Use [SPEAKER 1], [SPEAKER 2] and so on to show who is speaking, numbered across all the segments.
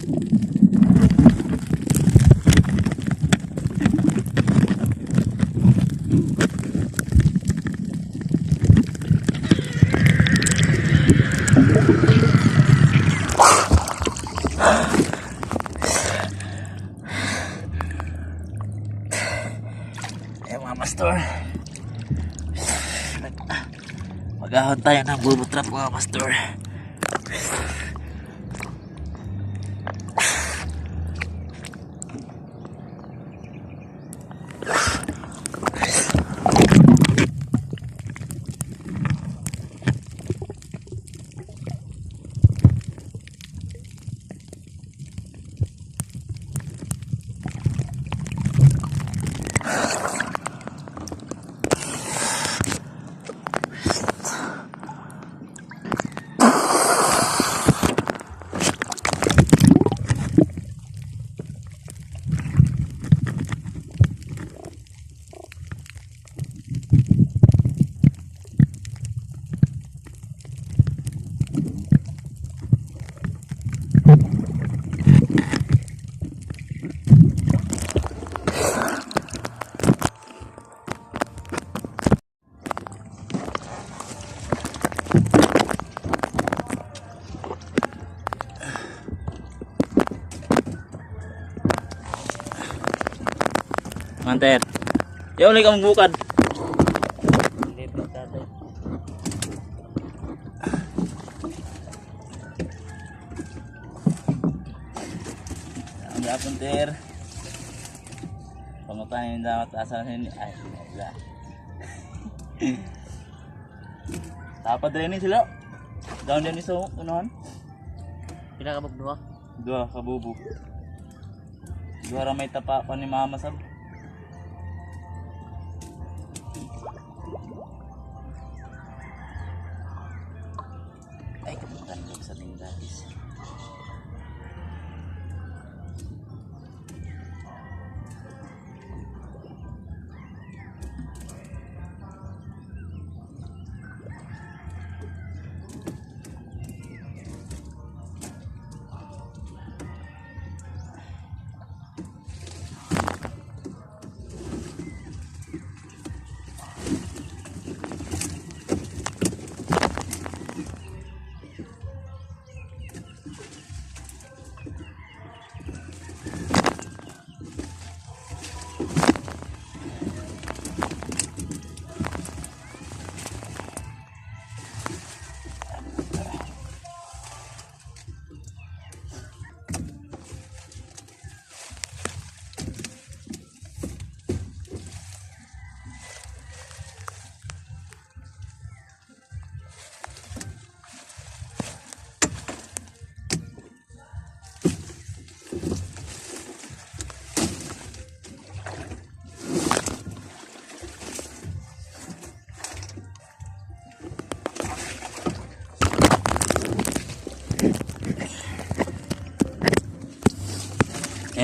[SPEAKER 1] Mga master, maghahon tayo ng bubot trap mga master. Manter, ya ulit kang bukad. Ang yapon ter. Pangutahin dapat asal ini. Ay, wala. Dapat rin sila. Down din iso unahan.
[SPEAKER 2] Pila ka dua?
[SPEAKER 1] Dua kabubo. Dua ra may tapa pa ni mama sab. Ay, kamutan ko sa ting gratis.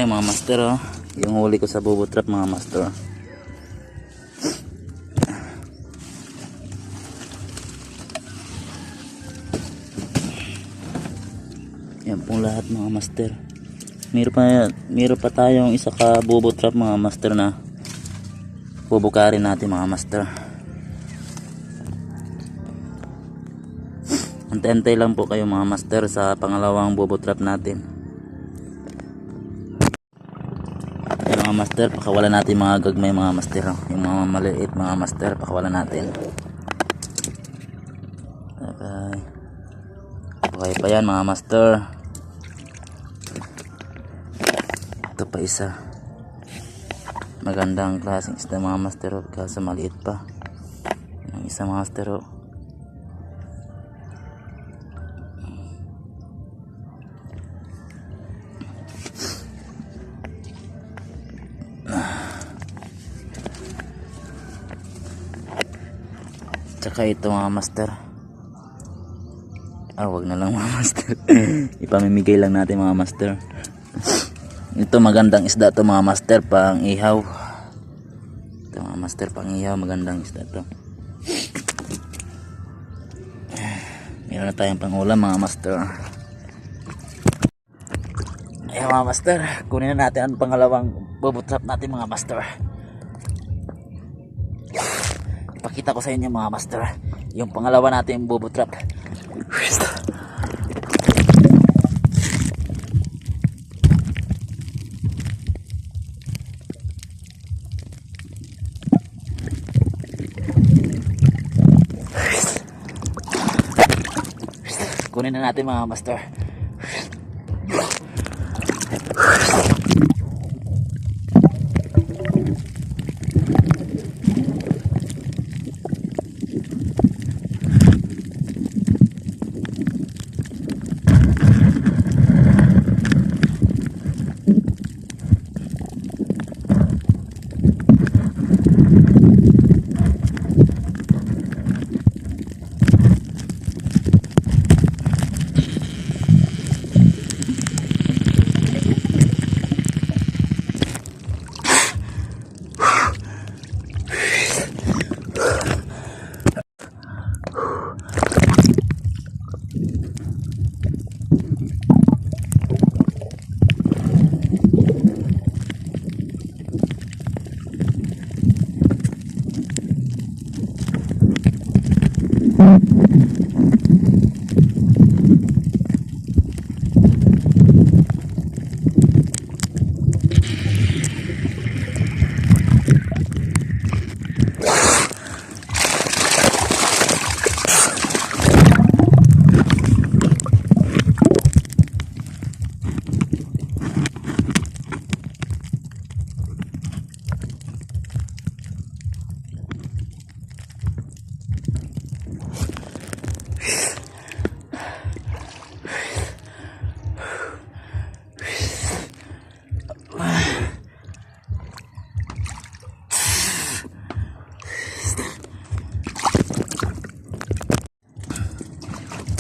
[SPEAKER 1] Mga master, oh, yung huli ko sa bubot trap mga master. Yan pong lahat mga master. Meron pa tayong isa ka bubot trap mga master na bubukarin natin mga master. Antay-antay lang po kayo mga master sa pangalawang bubot trap natin. Mga master, pakawalan natin mga gagmay mga master, yung mga maliit mga master, pakawalan natin. Okay pa yan mga master. Ito pa isa, magandang klaseng isda mga master, kasi maliit pa yung isa mga master. Tsaka ito mga master, wag na lang mga master. Ipamimigay lang natin mga master. Ito magandang isda to mga master, pang ihaw. Ito mga master, pang ihaw, magandang isda to. Meron na tayong pangulam mga master. Ayan mga master, kunin na natin ang pangalawang bubutrap natin mga master. Ipakita ko sa inyo mga master, yung pangalawa natin bubutrap. Kunin na natin mga master.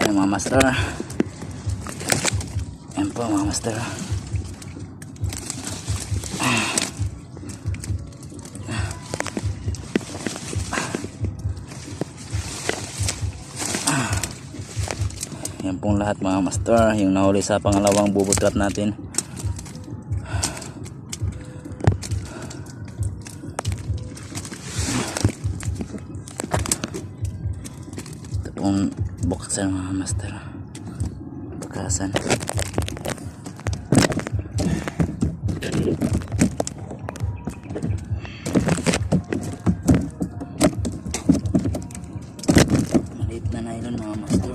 [SPEAKER 1] Ayan mga master. Ayan po mga master. Yan pong lahat mga master, yung nahuli sa pangalawang bubutrap natin. Ito pong buksan mga master, bukasan. Maliit na nylon mga master.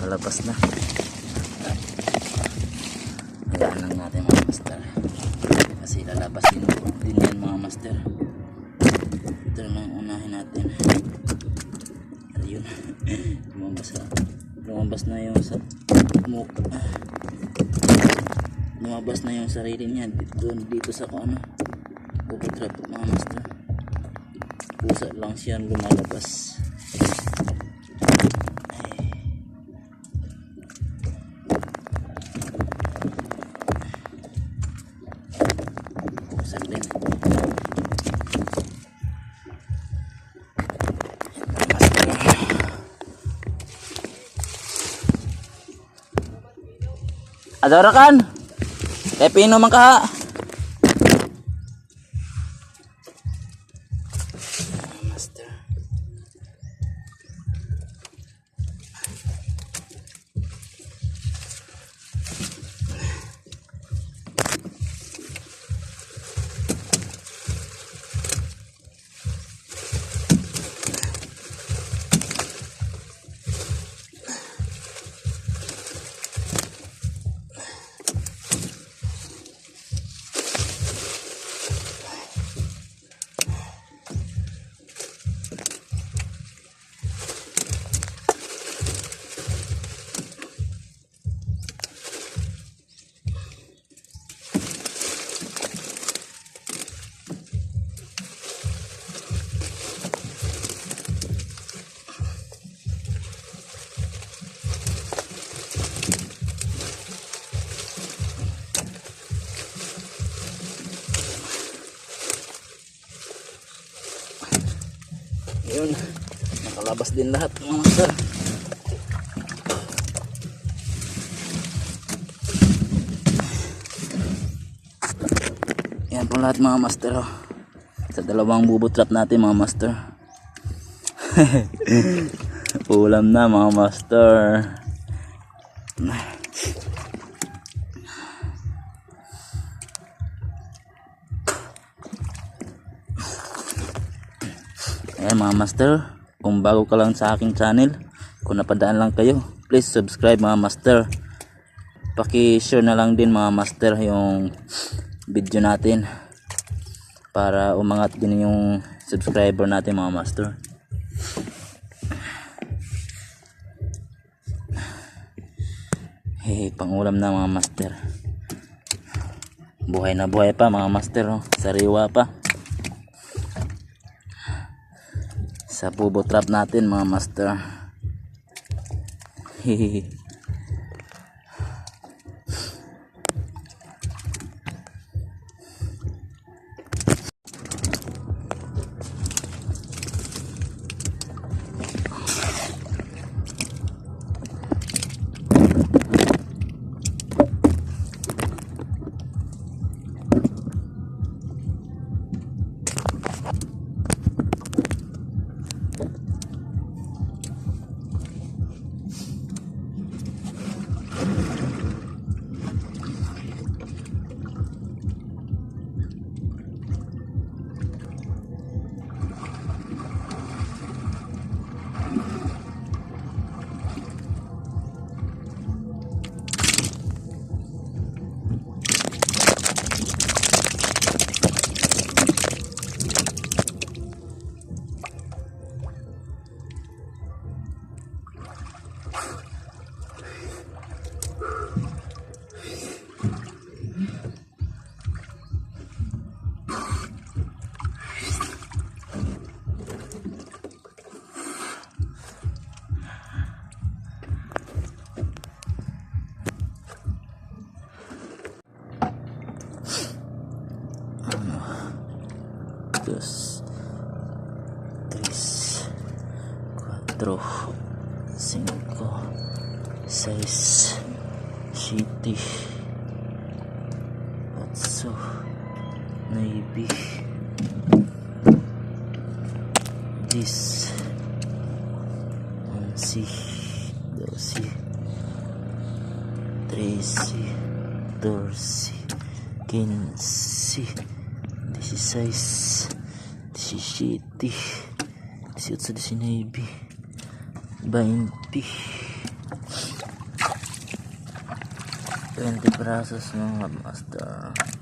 [SPEAKER 1] Lalabas na. Hayaan lang natin mga master, kasi lalabas din yan mga master. Ito lang unahin natin. Ayun. Lumabas na yung sa mukha. Lumabas na yung sarili niya dito sa ano, bubutrap mga master. Pusa lang siya lumalabas. Adora kan? Pino man ka. Master. Yun. Nakalabas din lahat mga master. Yan po lahat mga master. Oh. Sa dalawang bubo trap natin mga master. Ulam na mga master. Ayan mga master, kung bago ka lang sa aking channel, kung napadaan lang kayo, please subscribe mga master. Paki-share na lang din mga master yung video natin para umangat din yung subscriber natin mga master. Hey, pangulam na mga master. Buhay na buhay pa mga master, oh. Sariwa pa. Sa bubo trap natin mga master. Hehehe. Dos, tres, cuatro, cinco, seis, siete, ocho, nueve, 10, 11, 12, 13, 14, 15, 16, 17, 18, 19, 20, 20 brazos mga master.